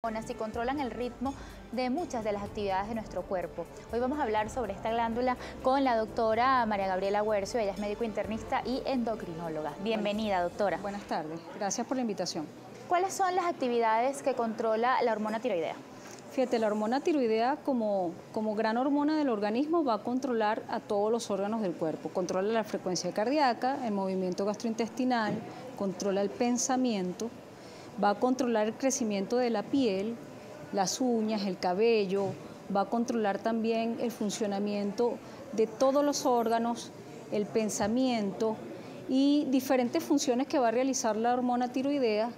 Y controlan el ritmo de muchas de las actividades de nuestro cuerpo. Hoy vamos a hablar sobre esta glándula con la doctora María Gabriela Huercio. Ella es médico internista y endocrinóloga. Bienvenida, doctora. Buenas tardes, gracias por la invitación. ¿Cuáles son las actividades que controla la hormona tiroidea? Fíjate, la hormona tiroidea como gran hormona del organismo va a controlar a todos los órganos del cuerpo. Controla la frecuencia cardíaca, el movimiento gastrointestinal, controla el pensamiento, va a controlar el crecimiento de la piel, las uñas, el cabello, va a controlar también el funcionamiento de todos los órganos, el pensamiento y diferentes funciones que va a realizar la hormona tiroidea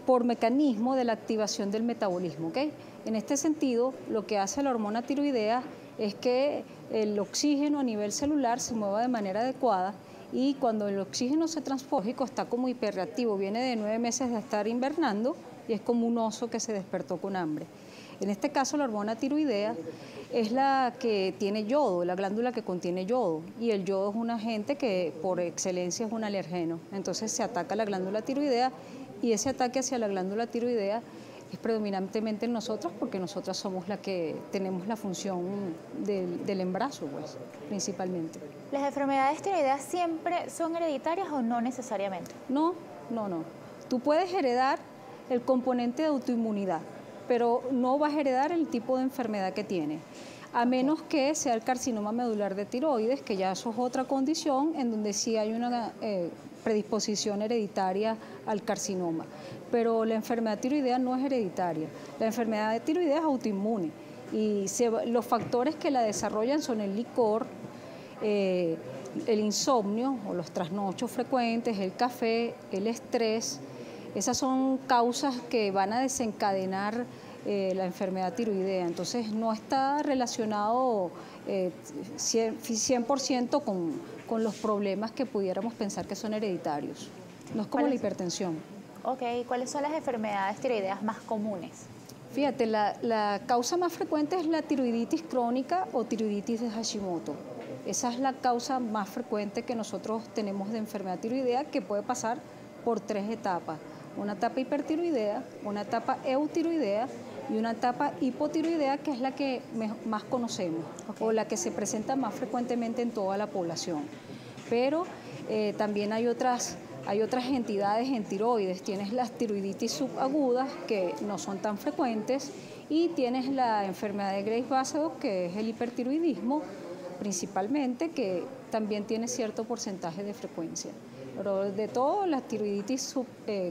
por mecanismo de la activación del metabolismo, ¿ok? En este sentido, lo que hace la hormona tiroidea es que el oxígeno a nivel celular se mueva de manera adecuada y cuando el oxígeno se transporta, está como hiperreactivo, viene de 9 meses de estar invernando y es como un oso que se despertó con hambre. En este caso, la hormona tiroidea es la que tiene yodo, la glándula que contiene yodo, y el yodo es un agente que por excelencia es un alergeno. Entonces se ataca la glándula tiroidea y ese ataque hacia la glándula tiroidea es predominantemente en nosotros porque nosotras somos las que tenemos la función del embarazo, pues, principalmente. ¿Las enfermedades tiroideas siempre son hereditarias o no necesariamente? No. Tú puedes heredar el componente de autoinmunidad, pero no vas a heredar el tipo de enfermedad que tiene, a menos que sea el carcinoma medular de tiroides, que ya eso es otra condición en donde sí hay una predisposición hereditaria al carcinoma. Pero la enfermedad tiroidea no es hereditaria, la enfermedad de tiroidea es autoinmune y los factores que la desarrollan son el licor, el insomnio o los trasnochos frecuentes, el café, el estrés. Esas son causas que van a desencadenar la enfermedad tiroidea. Entonces no está relacionado 100% con los problemas que pudiéramos pensar que son hereditarios. No es como la hipertensión. Ok, ¿cuáles son las enfermedades tiroideas más comunes? Fíjate, la causa más frecuente es la tiroiditis crónica o tiroiditis de Hashimoto. Esa es la causa más frecuente que nosotros tenemos de enfermedad tiroidea, que puede pasar por 3 etapas. Una etapa hipertiroidea, una etapa eutiroidea y una etapa hipotiroidea, que es la que más conocemos, o la que se presenta más frecuentemente en toda la población. Pero también hay otras entidades en tiroides. Tienes las tiroiditis subagudas, que no son tan frecuentes, y tienes la enfermedad de Graves-Basedow, que es el hipertiroidismo, principalmente, que también tiene cierto porcentaje de frecuencia. Pero de todo, las tiroiditis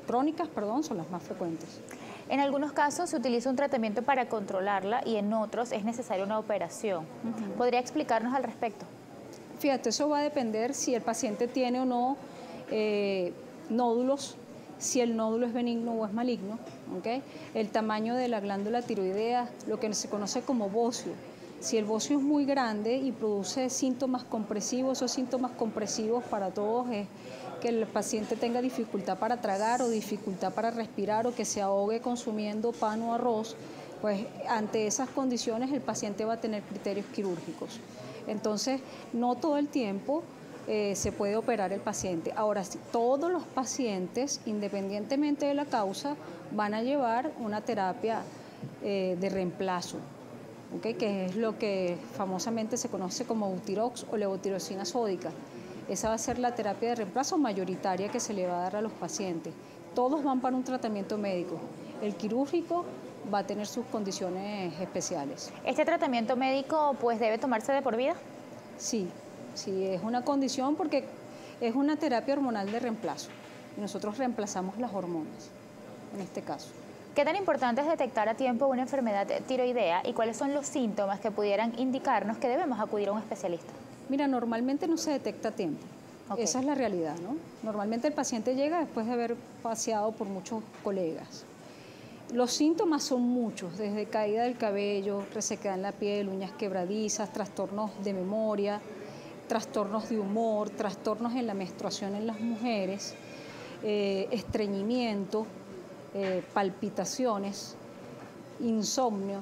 crónicas, son las más frecuentes. En algunos casos se utiliza un tratamiento para controlarla y en otros es necesaria una operación. ¿Podría explicarnos al respecto? Fíjate, eso va a depender si el paciente tiene o no nódulos, si el nódulo es benigno o es maligno, ¿okay? El tamaño de la glándula tiroidea, lo que se conoce como bocio. Si el bocio es muy grande y produce síntomas compresivos, esos síntomas compresivos para todos es que el paciente tenga dificultad para tragar o dificultad para respirar o que se ahogue consumiendo pan o arroz, pues ante esas condiciones el paciente va a tener criterios quirúrgicos. Entonces, no todo el tiempo se puede operar el paciente. Ahora, todos los pacientes, independientemente de la causa, van a llevar una terapia de reemplazo, ¿okay? Que es lo que famosamente se conoce como Eutirox o levotiroxina sódica. Esa va a ser la terapia de reemplazo mayoritaria que se le va a dar a los pacientes. Todos van para un tratamiento médico. El quirúrgico va a tener sus condiciones especiales. ¿Este tratamiento médico pues debe tomarse de por vida? Sí, es una condición porque es una terapia hormonal de reemplazo. Nosotros reemplazamos las hormonas, en este caso. ¿Qué tan importante es detectar a tiempo una enfermedad tiroidea y cuáles son los síntomas que pudieran indicarnos que debemos acudir a un especialista? Mira, normalmente no se detecta a tiempo. Okay. Esa es la realidad, ¿no? Normalmente el paciente llega después de haber paseado por muchos colegas. Los síntomas son muchos, desde caída del cabello, resequedad en la piel, uñas quebradizas, trastornos de memoria, trastornos de humor, trastornos en la menstruación en las mujeres, estreñimiento, palpitaciones, insomnio.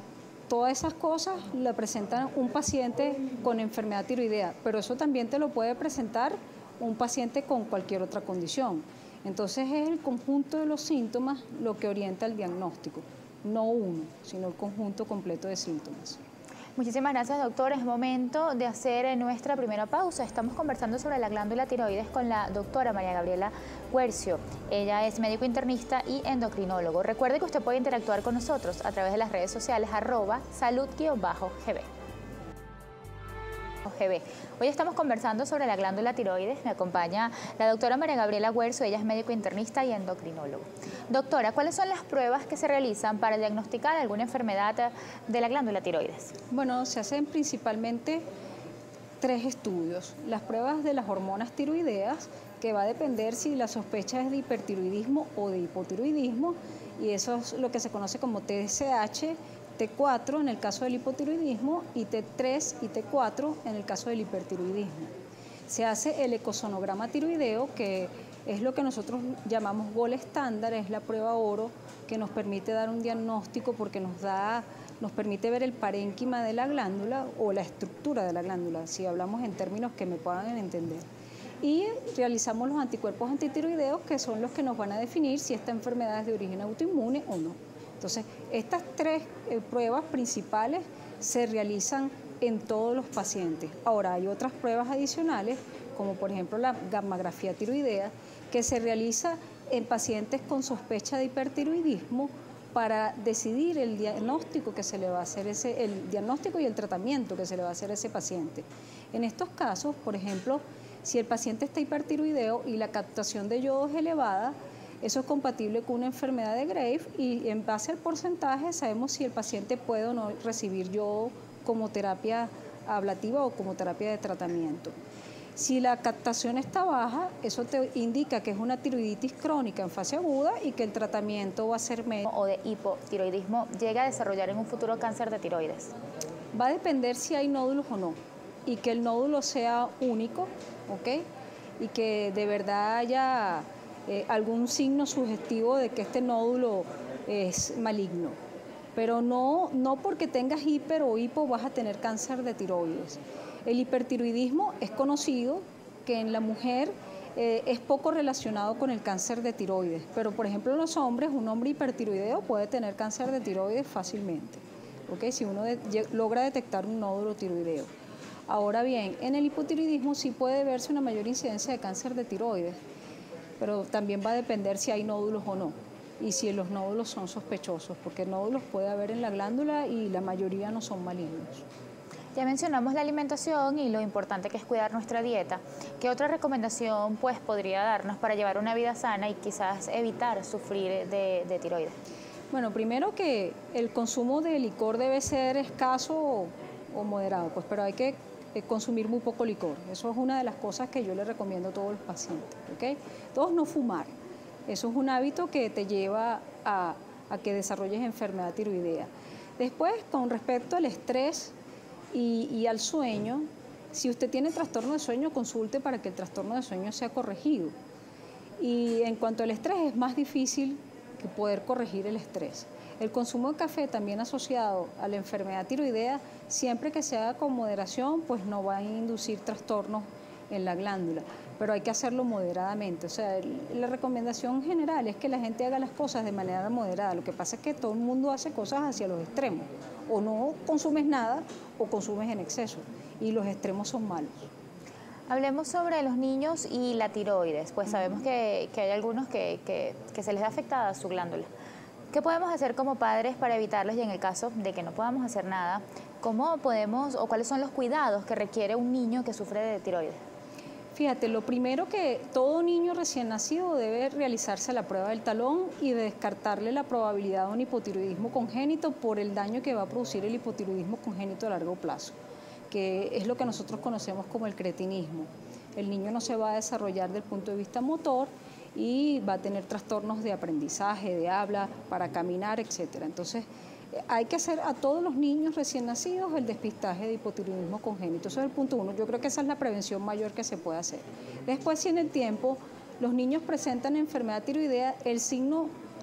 Todas esas cosas la presentan un paciente con enfermedad tiroidea, pero eso también te lo puede presentar un paciente con cualquier otra condición. Entonces es el conjunto de los síntomas lo que orienta el diagnóstico. no uno, sino el conjunto completo de síntomas. Muchísimas gracias, doctor. Es momento de hacer nuestra primera pausa. Estamos conversando sobre la glándula tiroides con la doctora María Gabriela Guercio. Ella es médico internista y endocrinólogo. Recuerde que usted puede interactuar con nosotros a través de las redes sociales @salud_gb. Hoy estamos conversando sobre la glándula tiroides. Me acompaña la doctora María Gabriela Guercio, ella es médico internista y endocrinólogo. Doctora, ¿cuáles son las pruebas que se realizan para diagnosticar alguna enfermedad de la glándula tiroides? Bueno, se hacen principalmente 3 estudios. Las pruebas de las hormonas tiroideas, que va a depender si la sospecha es de hipertiroidismo o de hipotiroidismo, y eso es lo que se conoce como TSH, T4 en el caso del hipotiroidismo y T3 y T4 en el caso del hipertiroidismo. Se hace el ecosonograma tiroideo, que es lo que nosotros llamamos gol estándar, es la prueba oro que nos permite dar un diagnóstico porque nos permite ver el parénquima de la glándula o la estructura de la glándula, si hablamos en términos que me puedan entender. Y realizamos los anticuerpos antitiroideos, que son los que nos van a definir si esta enfermedad es de origen autoinmune o no. Entonces, estas 3 pruebas principales se realizan en todos los pacientes. Ahora, hay otras pruebas adicionales, como por ejemplo la gammagrafía tiroidea, que se realiza en pacientes con sospecha de hipertiroidismo para decidir el diagnóstico que se le va a hacer el diagnóstico y el tratamiento que se le va a hacer a ese paciente. En estos casos, por ejemplo, si el paciente está hipertiroideo y la captación de yodo es elevada, eso es compatible con una enfermedad de Graves y en base al porcentaje sabemos si el paciente puede o no recibir yodo como terapia ablativa o como terapia de tratamiento. Si la captación está baja, eso te indica que es una tiroiditis crónica en fase aguda y que el tratamiento va a ser médico. O de hipotiroidismo llega a desarrollar en un futuro cáncer de tiroides. Va a depender si hay nódulos o no y que el nódulo sea único, ¿ok? Y que de verdad haya algún signo sugestivo de que este nódulo es maligno. Pero no porque tengas hiper o hipo vas a tener cáncer de tiroides. El hipertiroidismo es conocido que en la mujer es poco relacionado con el cáncer de tiroides, pero por ejemplo en los hombres, un hombre hipertiroideo puede tener cáncer de tiroides fácilmente, ¿okay? Si uno logra detectar un nódulo tiroideo. Ahora bien, en el hipotiroidismo sí puede verse una mayor incidencia de cáncer de tiroides, pero también va a depender si hay nódulos o no y si los nódulos son sospechosos, porque nódulos puede haber en la glándula y la mayoría no son malignos. Ya mencionamos la alimentación y lo importante que es cuidar nuestra dieta. ¿Qué otra recomendación podría darnos para llevar una vida sana y quizás evitar sufrir de tiroides? Bueno, primero que el consumo de licor debe ser escaso o moderado, pero hay que consumir muy poco licor. Eso es una de las cosas que yo le recomiendo a todos los pacientes, ¿okay? Todos no fumar. Eso es un hábito que te lleva a que desarrolles enfermedad tiroidea. Después, con respecto al estrés y al sueño, si usted tiene trastorno de sueño, consulte para que el trastorno de sueño sea corregido. Y en cuanto al estrés, es más difícil que poder corregir el estrés. El consumo de café también asociado a la enfermedad tiroidea, siempre que se haga con moderación, pues no va a inducir trastornos en la glándula, pero hay que hacerlo moderadamente. O sea, la recomendación general es que la gente haga las cosas de manera moderada. Lo que pasa es que todo el mundo hace cosas hacia los extremos. O no consumes nada o consumes en exceso, y los extremos son malos. Hablemos sobre los niños y la tiroides, pues sabemos que hay algunos que se les da afectada su glándula. ¿Qué podemos hacer como padres para evitarlos? Y en el caso de que no podamos hacer nada, ¿cómo podemos o cuáles son los cuidados que requiere un niño que sufre de tiroides? Fíjate, lo primero que todo niño recién nacido debe realizarse la prueba del talón y descartarle la probabilidad de un hipotiroidismo congénito por el daño que va a producir el hipotiroidismo congénito a largo plazo, que es lo que nosotros conocemos como el cretinismo. El niño no se va a desarrollar desde el punto de vista motor y va a tener trastornos de aprendizaje, de habla, para caminar, etc. Entonces, hay que hacer a todos los niños recién nacidos el despistaje de hipotiroidismo congénito. Eso es el punto 1. Yo creo que esa es la prevención mayor que se puede hacer. Después, si en el tiempo los niños presentan enfermedad tiroidea,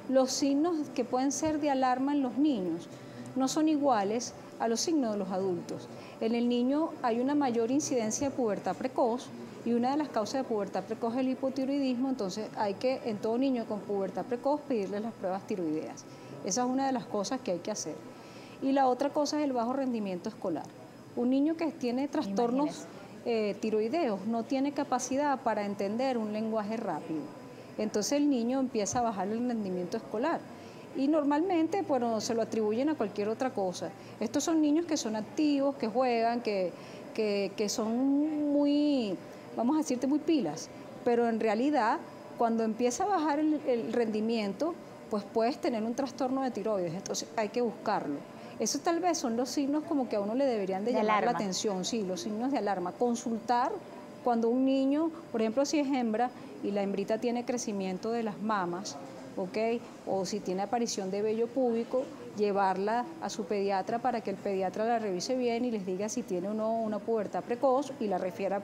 los signos que pueden ser de alarma en los niños no son iguales a los signos de los adultos. En el niño hay una mayor incidencia de pubertad precoz, y una de las causas de pubertad precoz es el hipotiroidismo, entonces hay que, en todo niño con pubertad precoz, pedirle las pruebas tiroideas. Esa es una de las cosas que hay que hacer. Y la otra cosa es el bajo rendimiento escolar. Un niño que tiene trastornos tiroideos no tiene capacidad para entender un lenguaje rápido. Entonces el niño empieza a bajar el rendimiento escolar. Y normalmente, bueno, se lo atribuyen a cualquier otra cosa. Estos son niños que son activos, que juegan, que son muy, vamos a decirte, muy pilas. Pero en realidad, cuando empieza a bajar el rendimiento, pues puedes tener un trastorno de tiroides. Entonces hay que buscarlo. Eso tal vez son los signos como que a uno le deberían de llamar la atención, sí, los signos de alarma. Consultar cuando un niño, por ejemplo, si es hembra y la hembrita tiene crecimiento de las mamas, ¿ok? O si tiene aparición de vello púbico, llevarla a su pediatra para que el pediatra la revise bien y les diga si tiene o no una pubertad precoz y la refiera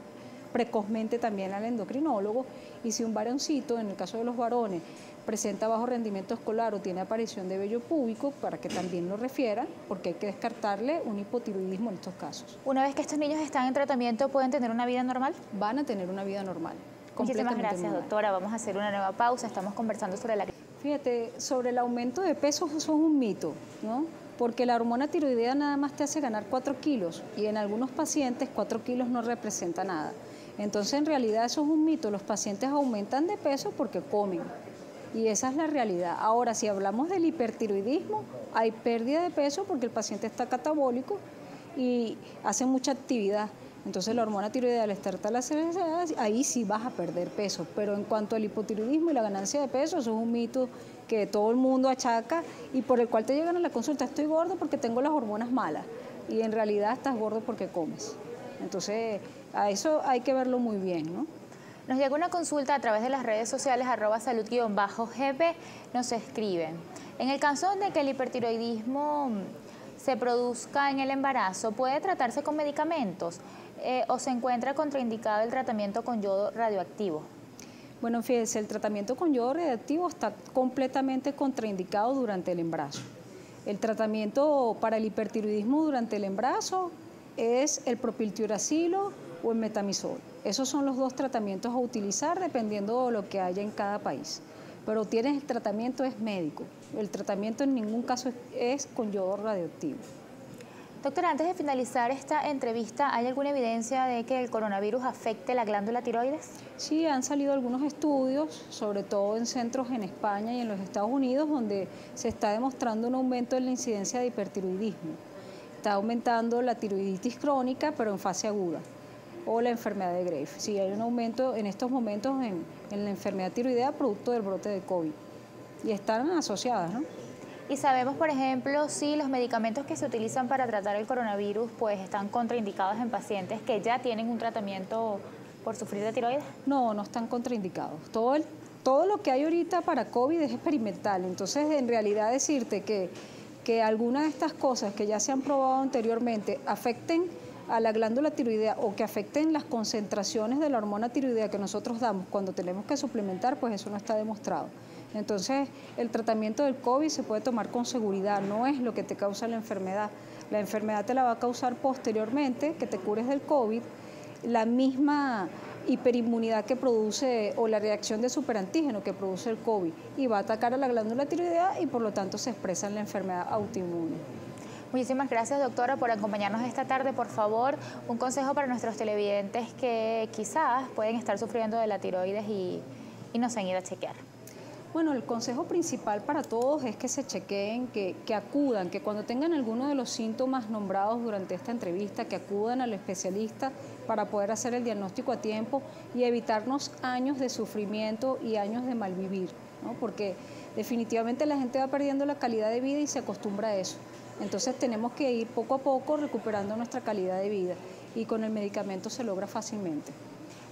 precozmente también al endocrinólogo. Y si un varoncito, en el caso de los varones, presenta bajo rendimiento escolar o tiene aparición de vello púbico, para que también lo refieran, porque hay que descartarle un hipotiroidismo en estos casos. Una vez que estos niños están en tratamiento, ¿pueden tener una vida normal? Van a tener una vida normal. Muchísimas gracias, doctora. Vamos a hacer una nueva pausa. Estamos conversando sobre la... Fíjate, sobre el aumento de peso, eso es un mito, ¿no? Porque la hormona tiroidea nada más te hace ganar 4 kilos y en algunos pacientes 4 kilos no representa nada. Entonces, en realidad eso es un mito. Los pacientes aumentan de peso porque comen. Y esa es la realidad. Ahora, si hablamos del hipertiroidismo, hay pérdida de peso porque el paciente está catabólico y hace mucha actividad. Entonces la hormona tiroidea al estar talacerada, ahí sí vas a perder peso. Pero en cuanto al hipotiroidismo y la ganancia de peso, eso es un mito que todo el mundo achaca y por el cual te llegan a la consulta: estoy gordo porque tengo las hormonas malas. Y en realidad estás gordo porque comes. Entonces a eso hay que verlo muy bien, ¿no? Nos llega una consulta a través de las redes sociales @salud_gb, nos escriben: en el caso de que el hipertiroidismo se produzca en el embarazo, ¿puede tratarse con medicamentos o se encuentra contraindicado el tratamiento con yodo radioactivo? Bueno, fíjese, el tratamiento con yodo radioactivo está completamente contraindicado durante el embarazo. El tratamiento para el hipertiroidismo durante el embarazo es el propiltiuracilo o el metamizol. Esos son los dos tratamientos a utilizar dependiendo de lo que haya en cada país. Pero el tratamiento es médico. El tratamiento en ningún caso es con yodo radioactivo. Doctora, antes de finalizar esta entrevista, ¿hay alguna evidencia de que el coronavirus afecte la glándula tiroides? Sí, han salido algunos estudios, sobre todo en centros en España y en los Estados Unidos, donde se está demostrando un aumento en la incidencia de hipertiroidismo. Está aumentando la tiroiditis crónica, pero en fase aguda, o la enfermedad de Graves. Sí, hay un aumento en estos momentos en la enfermedad tiroidea producto del brote de COVID. Y están asociadas, ¿no? Y sabemos, por ejemplo, si los medicamentos que se utilizan para tratar el coronavirus pues están contraindicados en pacientes que ya tienen un tratamiento por sufrir de tiroides. No, no están contraindicados. Todo lo que hay ahorita para COVID es experimental. Entonces, en realidad decirte que alguna de estas cosas que ya se han probado anteriormente afecten a la glándula tiroidea o que afecten las concentraciones de la hormona tiroidea que nosotros damos cuando tenemos que suplementar, pues eso no está demostrado. Entonces, el tratamiento del COVID se puede tomar con seguridad, no es lo que te causa la enfermedad. La enfermedad te la va a causar posteriormente, que te cures del COVID, la misma hiperinmunidad que produce o la reacción de superantígeno que produce el COVID y va a atacar a la glándula tiroidea y por lo tanto se expresa en la enfermedad autoinmune. Muchísimas gracias, doctora, por acompañarnos esta tarde. Por favor, un consejo para nuestros televidentes que quizás pueden estar sufriendo de la tiroides y no se han ido a chequear. Bueno, el consejo principal para todos es que se chequeen, que acudan, que cuando tengan alguno de los síntomas nombrados durante esta entrevista, que acudan al especialista para poder hacer el diagnóstico a tiempo y evitarnos años de sufrimiento y años de malvivir, ¿no? Porque definitivamente la gente va perdiendo la calidad de vida y se acostumbra a eso. Entonces tenemos que ir poco a poco recuperando nuestra calidad de vida y con el medicamento se logra fácilmente.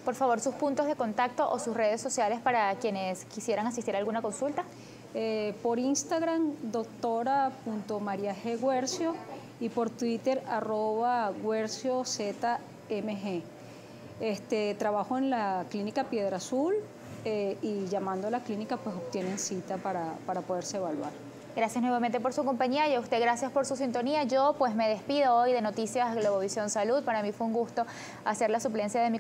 Por favor, sus puntos de contacto o sus redes sociales para quienes quisieran asistir a alguna consulta. Por Instagram, doctora.mariaguercio y por Twitter, @guerciozmg. Trabajo en la clínica Piedra Azul y llamando a la clínica pues obtienen cita para poderse evaluar. Gracias nuevamente por su compañía y a usted gracias por su sintonía. Yo pues me despido hoy de Noticias Globovisión Salud. Para mí fue un gusto hacer la suplencia de mi